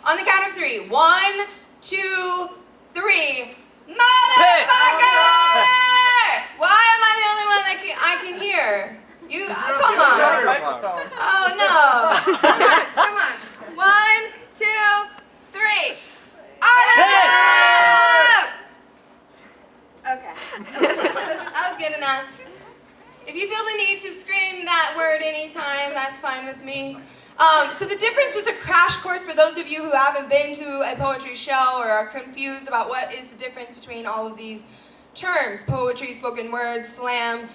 On the count of 3. 1, 2, 3. Motherfucker! Why am I the only one that I can hear? You, come on. Oh, no. Come on. 1, 2, 3. Artichoke! Okay. That was good enough. If you feel the need to scream that word anytime, that's fine with me. So the difference, just a crash course for those of you who haven't been to a poetry show or are confused about what is the difference between all of these terms, poetry, spoken word, slam.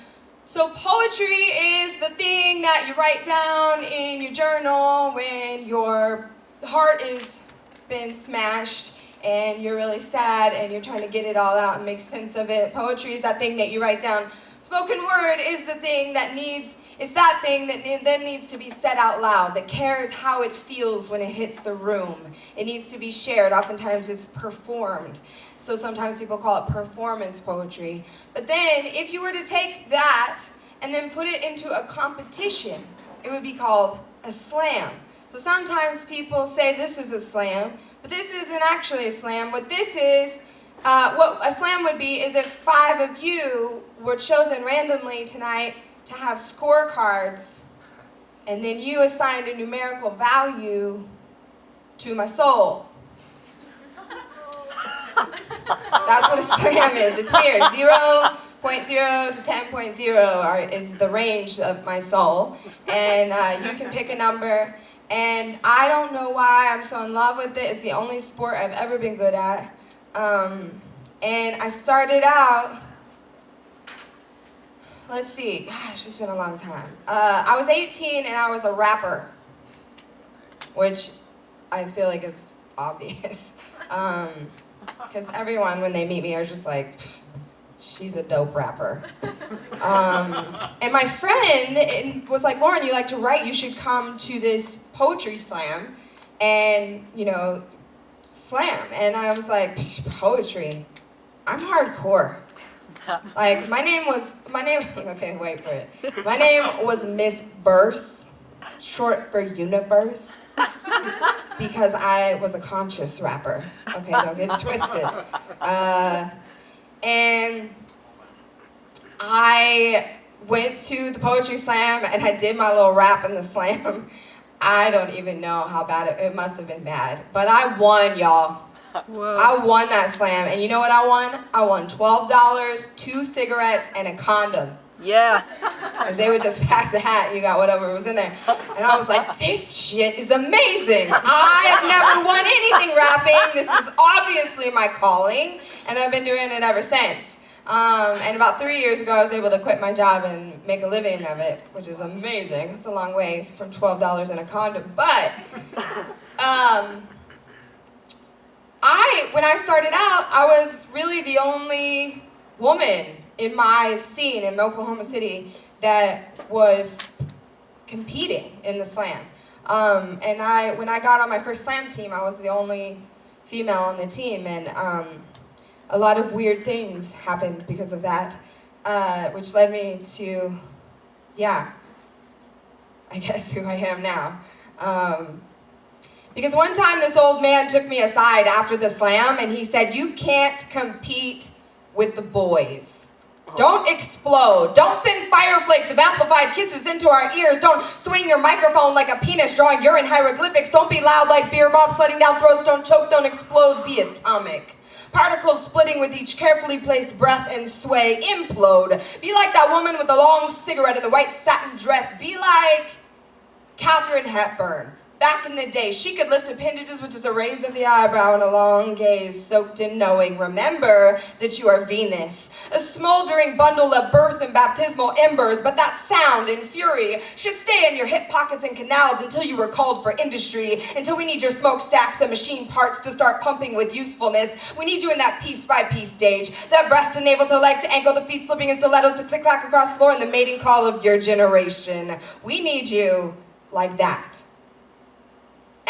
So poetry is the thing that you write down in your journal when your heart has been smashed and you're really sad and you're trying to get it all out and make sense of it. Poetry is that thing that you write down. Spoken word is the thing that then needs to be said out loud, that cares how it feels when it hits the room. It needs to be shared. Oftentimes it's performed. So sometimes people call it performance poetry. But then if you were to take that and then put it into a competition, it would be called a slam. So sometimes people say this is a slam, but this isn't actually a slam. What this is, what a slam would be is if 5 of you were chosen randomly tonight to have scorecards, and then you assigned a numerical value to my soul. That's what a slam is. It's weird. 0.0 to 10.0 is the range of my soul, and you can pick a number. And I don't know why I'm so in love with it. It's the only sport I've ever been good at. And I started out, let's see, gosh, it's been a long time. I was 18 and I was a rapper, which I feel like is obvious. Because everyone, when they meet me, are just like, she's a dope rapper. And my friend was like, Lauren, you like to write, you should come to this poetry slam and, you know, slam. And I was like, poetry? I'm hardcore. Like, my name, okay, wait for it. My name was Miss Verse, short for universe, because I was a conscious rapper. Okay, don't get it twisted. And I went to the poetry slam and I did my little rap in the slam. I don't even know how bad it must have been bad, but I won, y'all. Whoa. I won that slam, and you know what I won? I won $12, 2 cigarettes, and a condom. Yeah. Because they would just pass the hat and you got whatever was in there. And I was like, this shit is amazing. I have never won anything rapping. This is obviously my calling, and I've been doing it ever since. And about 3 years ago, I was able to quit my job and make a living of it, which is amazing. It's a long ways from $12 and a condom. But when I started out, I was really the only woman in my scene in Oklahoma City that was competing in the slam. And when I got on my first slam team, I was the only female on the team, and a lot of weird things happened because of that, which led me to, yeah, I guess who I am now. Because one time this old man took me aside after the slam and he said, you can't compete with the boys. Don't explode. Don't send fire flakes of amplified kisses into our ears. Don't swing your microphone like a penis drawing urine hieroglyphics. Don't be loud like beer bombs sledding down throats. Don't choke, don't explode. Be atomic. Particles splitting with each carefully placed breath and sway. Implode. Be like that woman with the long cigarette and the white satin dress. Be like Katharine Hepburn. Back in the day, she could lift appendages, which is a raise of the eyebrow and a long gaze soaked in knowing. Remember that you are Venus, a smoldering bundle of birth and baptismal embers, but that sound and fury should stay in your hip pockets and canals until you were called for industry, until we need your smokestacks and machine parts to start pumping with usefulness. We need you in that piece-by-piece stage, that breast to navel to leg to ankle to feet slipping in stilettos to click-clack across the floor in the mating call of your generation. We need you like that.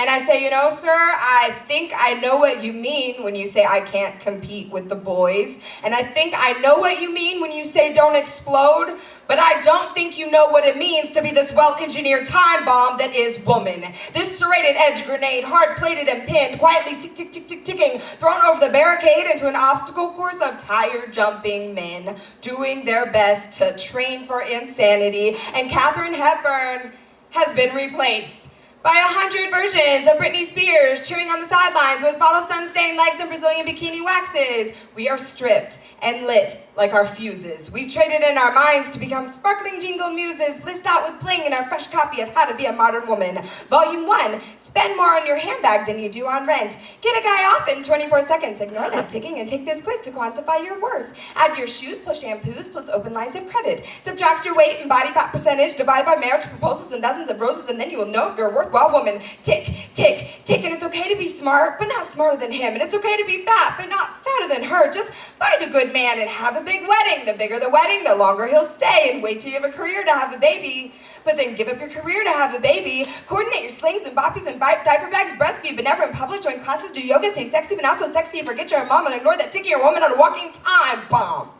And I say, you know, sir, I think I know what you mean when you say I can't compete with the boys. And I think I know what you mean when you say don't explode. But I don't think you know what it means to be this well-engineered time bomb that is woman. This serrated edge grenade, hard-plated and pinned, quietly tick-tick-tick-tick-ticking, thrown over the barricade into an obstacle course of tire-jumping men, doing their best to train for insanity. And Katharine Hepburn has been replaced by 100 versions of Britney Spears cheering on the sidelines with bottle sun-stained legs and Brazilian bikini waxes. We are stripped and lit like our fuses. We've traded in our minds to become sparkling jingle muses, blissed out with bling in our fresh copy of How to Be a Modern Woman. Volume 1, spend more on your handbag than you do on rent. Get a guy off in 24 seconds, ignore that ticking, and take this quiz to quantify your worth. Add your shoes plus shampoos plus open lines of credit. Subtract your weight and body fat percentage, divide by marriage proposals and dozens of roses, and then you will know if you're a worthwhile woman. Tick, tick, tick, and it's okay to be smart, but not smarter than him. And it's okay to be fat, but not fatter than her. Just find a good man and have a big wedding. The bigger the wedding, the longer he'll stay, and wait till you have a career to have a baby. But then give up your career to have a baby. Coordinate your slings and boppies and diaper bags, breastfeed, but never in public. Join classes, do yoga, stay sexy, but not so sexy you forget you're a mom, and ignore that ticky or woman on a walking time bomb.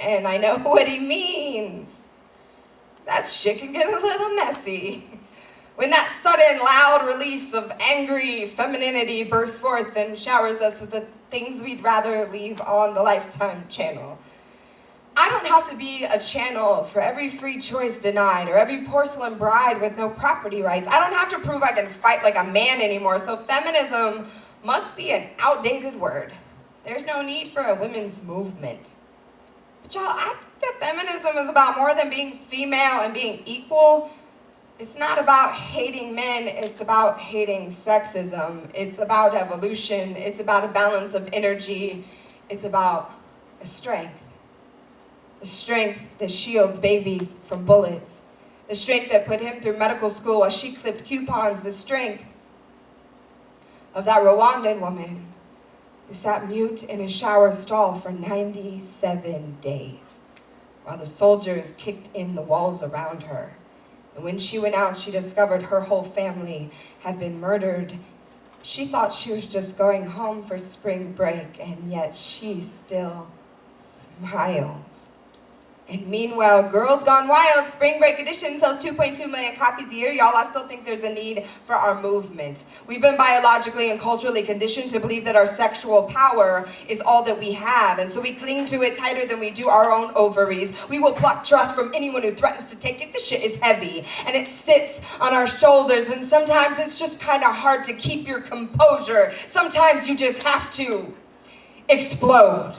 And I know what he means. That shit can get a little messy. When that sudden, loud release of angry femininity bursts forth and showers us with the things we'd rather leave on the Lifetime channel. I don't have to be a channel for every free choice denied or every porcelain bride with no property rights. I don't have to prove I can fight like a man anymore, so feminism must be an outdated word. There's no need for a women's movement. But y'all, I think that feminism is about more than being female and being equal. It's not about hating men, it's about hating sexism. It's about evolution, it's about a balance of energy. It's about a strength. The strength that shields babies from bullets. The strength that put him through medical school while she clipped coupons. The strength of that Rwandan woman who sat mute in a shower stall for 97 days while the soldiers kicked in the walls around her. And when she went out, she discovered her whole family had been murdered. She thought she was just going home for spring break, and yet she still smiles. And meanwhile, Girls Gone Wild Spring Break Edition sells 2.2 million copies a year. Y'all, I still think there's a need for our movement. We've been biologically and culturally conditioned to believe that our sexual power is all that we have, and so we cling to it tighter than we do our own ovaries. We will pluck trust from anyone who threatens to take it. This shit is heavy, and it sits on our shoulders, and sometimes it's just kind of hard to keep your composure. Sometimes you just have to explode.